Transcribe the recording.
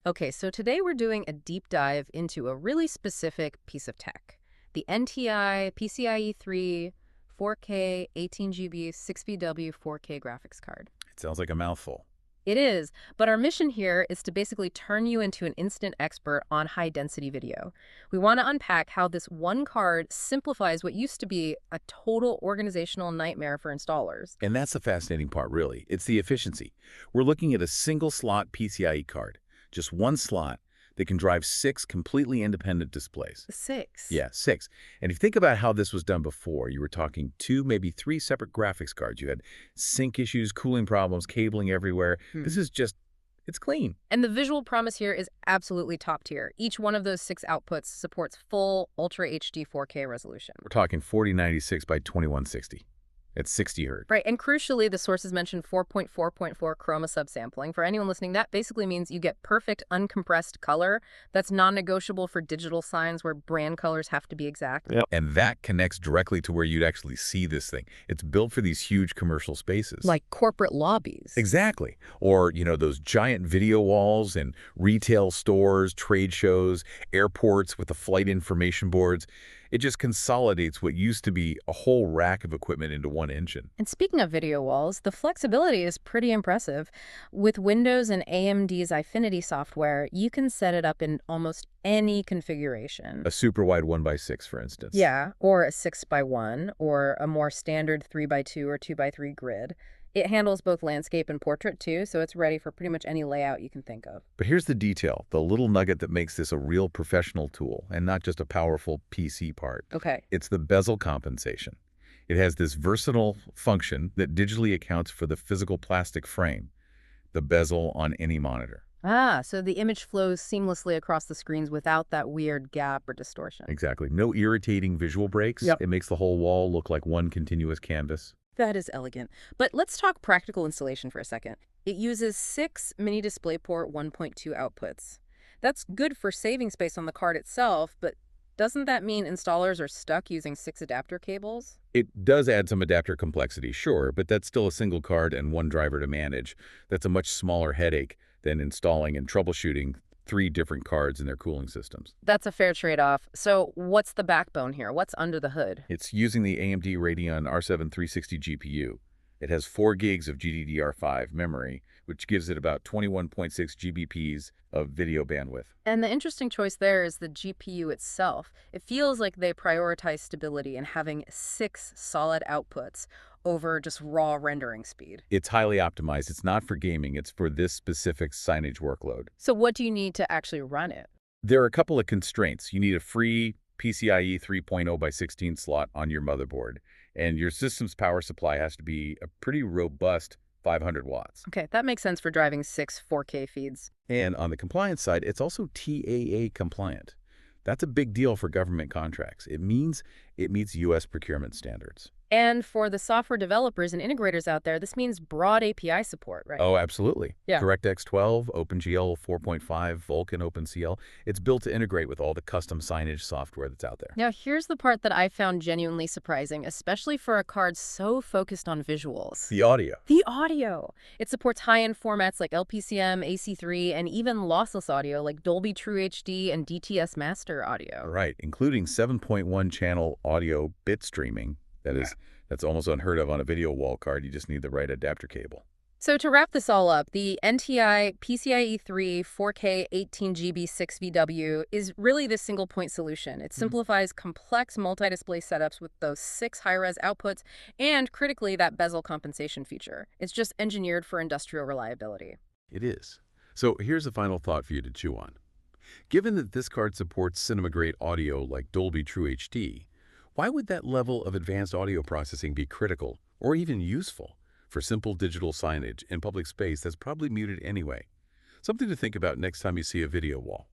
Okay, so today we're doing a deep dive into a really specific piece of tech, the NTI PCIe 3-4K18GB 6VW 4K graphics card. It sounds like a mouthful. It is, but our mission here is to basically turn you into an instant expert on high-density video. We want to unpack how this one card simplifies what used to be a total organizational nightmare for installers. And that's the fascinating part, really. It's the efficiency. We're looking at a single-slot PCIe card, just one slot that can drive 6 completely independent displays. 6? Yeah, 6. And if you think about how this was done before, you were talking 2, maybe 3 separate graphics cards. You had sync issues, cooling problems, cabling everywhere. This is just, it's clean. And the visual promise here is absolutely top tier. Each one of those 6 outputs supports full Ultra HD 4K resolution. We're talking 4096 by 2160 at 60 hertz. Right, and crucially, the sources mentioned 4.4.4 chroma subsampling. For anyone listening, that basically means you get perfect uncompressed color that's non-negotiable for digital signs where brand colors have to be exact. Yep. And that connects directly to where you'd actually see this thing. It's built for these huge commercial spaces. Like corporate lobbies. Exactly. Or, those giant video walls in retail stores, trade shows, airports with the flight information boards. It just consolidates what used to be a whole rack of equipment into one engine. And speaking of video walls, the flexibility is pretty impressive. With Windows and AMD's Eyefinity software, you can set it up in almost any configuration. A super wide 1x6, for instance. Yeah, or a 6x1, or a more standard 3x2 or 2x3 grid. It handles both landscape and portrait, too, so it's ready for pretty much any layout you can think of. But here's the detail, the little nugget that makes this a real professional tool and not just a powerful PC part. Okay. It's the bezel compensation. It has this versatile function that digitally accounts for the physical plastic frame, the bezel on any monitor. Ah, so the image flows seamlessly across the screens without that weird gap or distortion. Exactly. No irritating visual breaks. Yep. It makes the whole wall look like one continuous canvas. That is elegant. But let's talk practical installation for a second. It uses 6 mini DisplayPort 1.2 outputs. That's good for saving space on the card itself, but doesn't that mean installers are stuck using 6 adapter cables? It does add some adapter complexity, sure, but that's still a single card and one driver to manage. That's a much smaller headache than installing and troubleshooting 3 different cards and their cooling systems. That's a fair trade-off. So what's the backbone here? What's under the hood? It's using the AMD Radeon R7 360 GPU. It has 4 gigs of GDDR5 memory, which gives it about 21.6 Gbps of video bandwidth. And the interesting choice there is the GPU itself. It feels like they prioritize stability and having 6 solid outputs over just raw rendering speed. It's highly optimized. It's not for gaming. It's for this specific signage workload. So what do you need to actually run it? There are a couple of constraints. You need a free PCIe 3.0x16 slot on your motherboard, and your system's power supply has to be a pretty robust 500 watts. Okay, that makes sense for driving 6 4K feeds. And on the compliance side, it's also TAA compliant. That's a big deal for government contracts. It means it meets U.S. procurement standards. And for the software developers and integrators out there, this means broad API support, right? Oh, absolutely. Yeah. DirectX 12, OpenGL 4.5, Vulkan OpenCL. It's built to integrate with all the custom signage software that's out there. Now, here's the part that I found genuinely surprising, especially for a card so focused on visuals. The audio. The audio. It supports high-end formats like LPCM, AC3, and even lossless audio like Dolby True HD and DTS Master audio. Right, including 7.1 channel audio bit streaming. That's almost unheard of on a video wall card. You just need the right adapter cable. So to wrap this all up, the NTI PCIe 3-4K18GB-6VW is really this single-point solution. It simplifies complex multi-display setups with those 6 high-res outputs and, critically, that bezel compensation feature. It's just engineered for industrial reliability. It is. So here's a final thought for you to chew on. Given that this card supports cinema-grade audio like Dolby True HD, why would that level of advanced audio processing be critical or even useful for simple digital signage in public space that's probably muted anyway? Something to think about next time you see a video wall.